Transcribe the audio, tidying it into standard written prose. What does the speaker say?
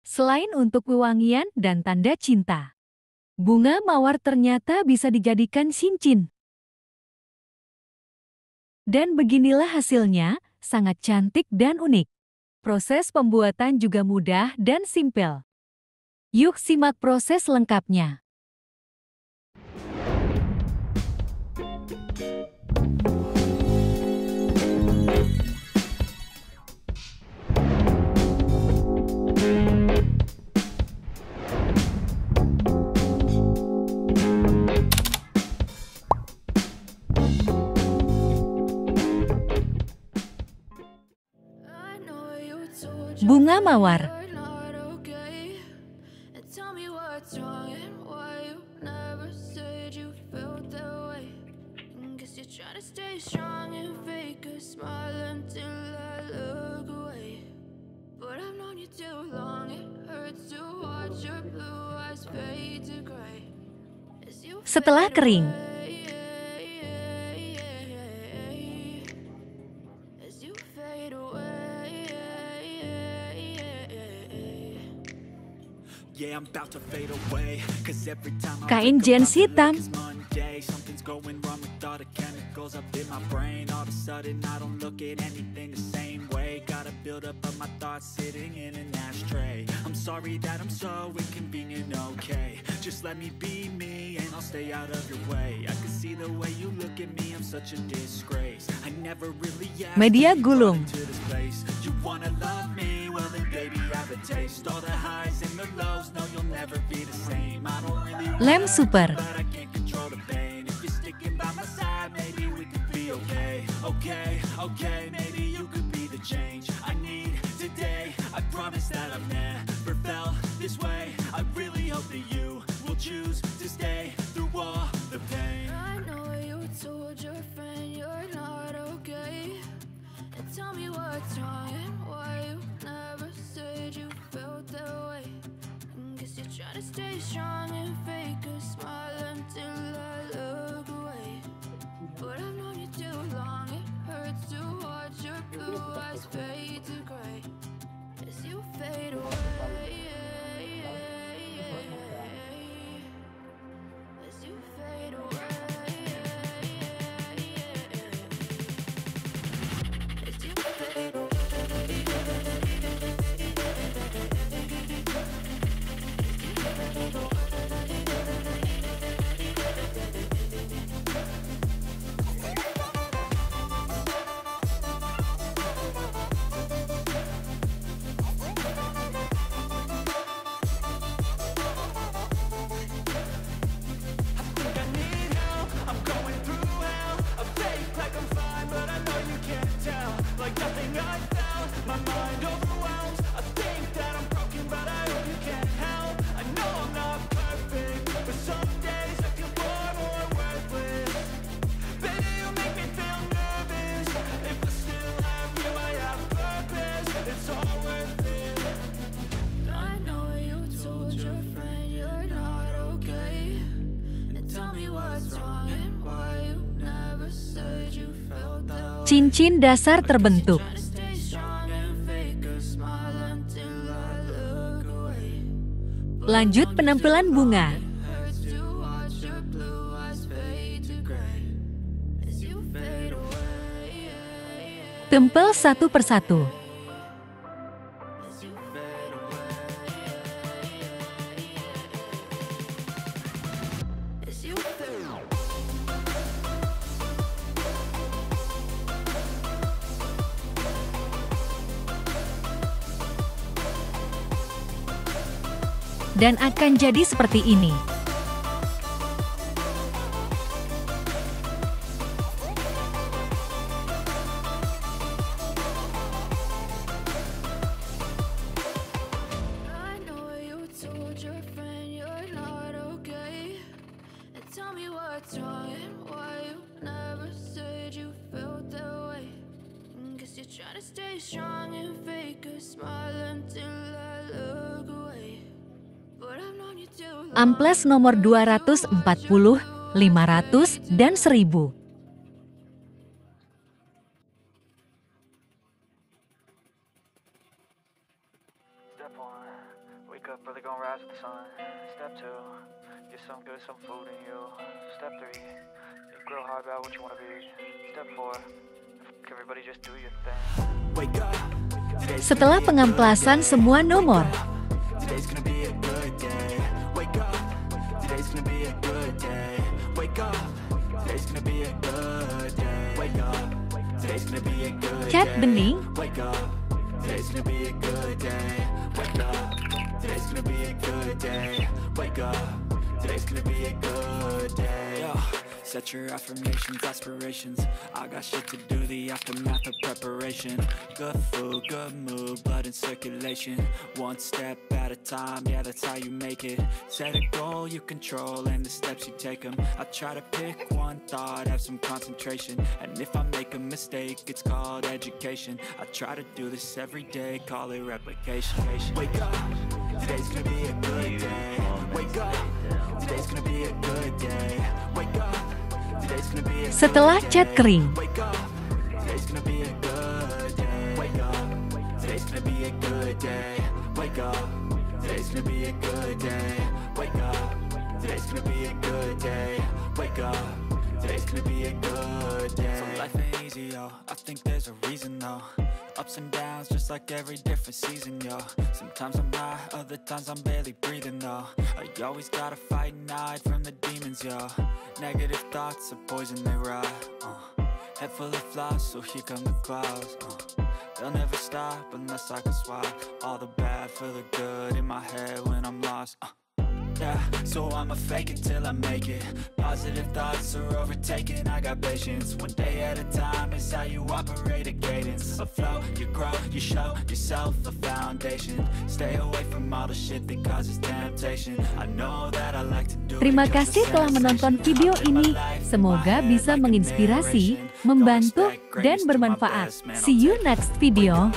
Selain untuk wewangian dan tanda cinta, bunga mawar ternyata bisa dijadikan cincin. Dan beginilah hasilnya, sangat cantik dan unik. Proses pembuatan juga mudah dan simpel. Yuk simak proses lengkapnya. Bunga mawar. Setelah kering, kain jeans hitam, media gulung, lem super, cincin dasar terbentuk. Lanjut penampilan bunga. Tempel satu persatu. Dan akan jadi seperti ini. Amplas nomor 240, 500, dan 1000. Wake up, brother, gonna rise with the sun. Step 2, get some good, some food in you. Step 3, think real hard about what you wanna be. Step 4, everybody just do your thing. Wake up. Setelah pengamplasan semua nomor, Today's gonna be a good day. Wake up. Today's gonna be a good day. Wake up. Today's gonna be a good day. Wake up. Today's gonna be a good day. Chat bening, Wake up. Today's gonna be a good day. Wake up. Today's gonna be a good day. Wake up. Today's gonna be a good day. Yo, set your affirmations, aspirations. I got shit to do, the aftermath of preparation. Good food, good mood, blood in circulation. One step at a time, yeah, that's how you make it. Set a goal you control and the steps you take them. I try to pick one thought, have some concentration. And if I make a mistake, it's called education. I try to do this every day, call it replication. Wake up, today's gonna be a good day. Wake up, today's gonna be a good day. Wake up, today's gonna be a good day. setelah chat kering, Wake up, today's gonna be a good day. Wake up, today's gonna be a good day. Wake up, today's gonna be a good day. Wake up, today's gonna be a good day. Wake up, today's gonna be a good day. So life ain't easy, yo. I think there's a reason, though. Ups and downs, just like every different season, yo. Sometimes I'm high, other times I'm barely breathing, though. You always gotta fight and hide from the demons, yo. Negative thoughts are poison, they rot. Head full of flies, so here come the clouds. They'll never stop unless I can swap all the bad for the good in my head when I'm lost. Yeah, so I'ma fake it till I make it. Positive thoughts are overtaken, I got patience. One day at a time is how you operate a cadence. A flow, you grow, you show yourself a foundation. Stay away from all the shit that causes temptation. I know that I like to do it. Terima kasih telah menonton video ini. Semoga bisa menginspirasi, membantu, dan bermanfaat. See you next video.